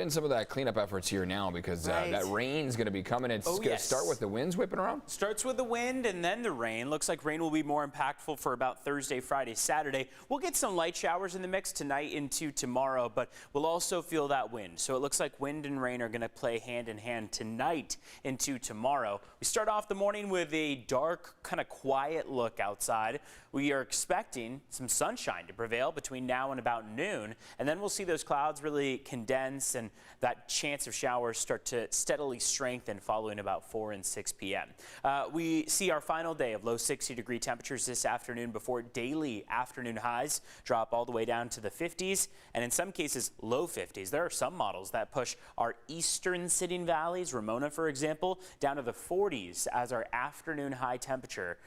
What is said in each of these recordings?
In some of that cleanup efforts here now because that rain's going to be coming. It's going to start with the winds whipping around. Starts with the wind and then the rain. Looks like rain will be more impactful for about Thursday, Friday, Saturday. We'll get some light showers in the mix tonight into tomorrow, but we'll also feel that wind. So it looks like wind and rain are going to play hand in hand tonight into tomorrow. We start off the morning with a dark, kind of quiet look outside. We are expecting some sunshine to prevail between now and about noon, and then we'll see those clouds really condense and that chance of showers start to steadily strengthen following about 4 and 6 p.m. We see our final day of low 60-degree temperatures this afternoon before daily afternoon highs drop all the way down to the 50s and in some cases low 50s. There are some models that push our eastern sitting valleys, Ramona for example, down to the 40s as our afternoon high temperature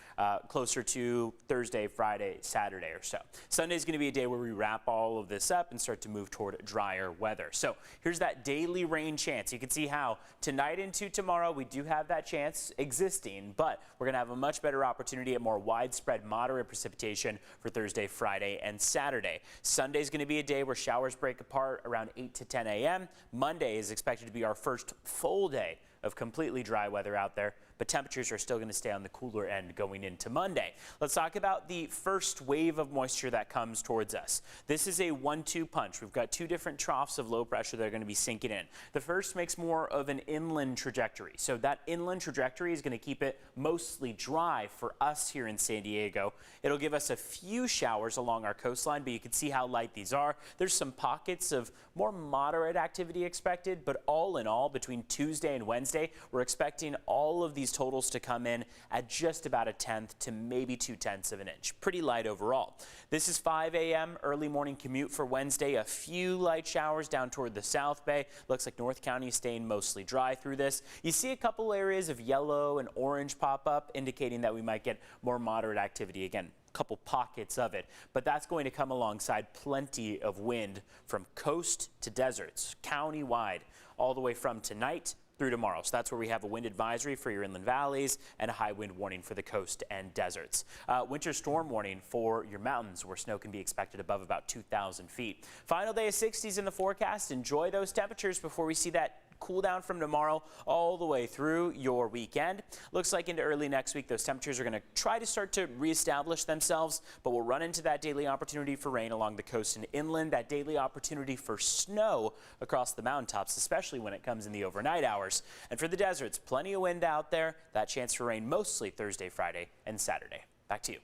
closer to Thursday, Friday, Saturday or so. Sunday is going to be a day where we wrap all of this up and start to move toward drier weather. So here's that daily rain chance. You can see how tonight into tomorrow we do have that chance existing, but we're going to have a much better opportunity at more widespread moderate precipitation for Thursday, Friday, and Saturday. Sunday is going to be a day where showers break apart around 8 to 10 a.m. Monday is expected to be our first full day of completely dry weather out there, but temperatures are still going to stay on the cooler end going into Monday. Let's talk about the first wave of moisture that comes towards us. This is a 1-2 punch. We've got two different troughs of low pressure that are going to be sinking in. The first makes more of an inland trajectory. So that inland trajectory is going to keep it mostly dry for us here in San Diego. It'll give us a few showers along our coastline, but you can see how light these are. There's some pockets of more moderate activity expected, but all in all, between Tuesday and Wednesday, we're expecting all of these totals to come in at just about 1/10 to maybe 2/10 of an inch. Pretty light overall. This is 5 a.m. early morning commute for Wednesday. A few light showers down toward the South Bay. Looks like North County is staying mostly dry through this. You see a couple areas of yellow and orange pop up, indicating that we might get more moderate activity again. Couple pockets of it, but that's going to come alongside plenty of wind from coast to deserts, county-wide, all the way from tonight through tomorrow. So that's where we have a wind advisory for your inland valleys and a high wind warning for the coast and deserts. Winter storm warning for your mountains where snow can be expected above about 2,000 feet. Final day of 60s in the forecast. Enjoy those temperatures before we see that cool down from tomorrow all the way through your weekend. Looks like into early next week, those temperatures are going to try to start to reestablish themselves, but we'll run into that daily opportunity for rain along the coast and inland, that daily opportunity for snow across the mountaintops, especially when it comes in the overnight hours. And for the deserts, plenty of wind out there, that chance for rain mostly Thursday, Friday, and Saturday. Back to you.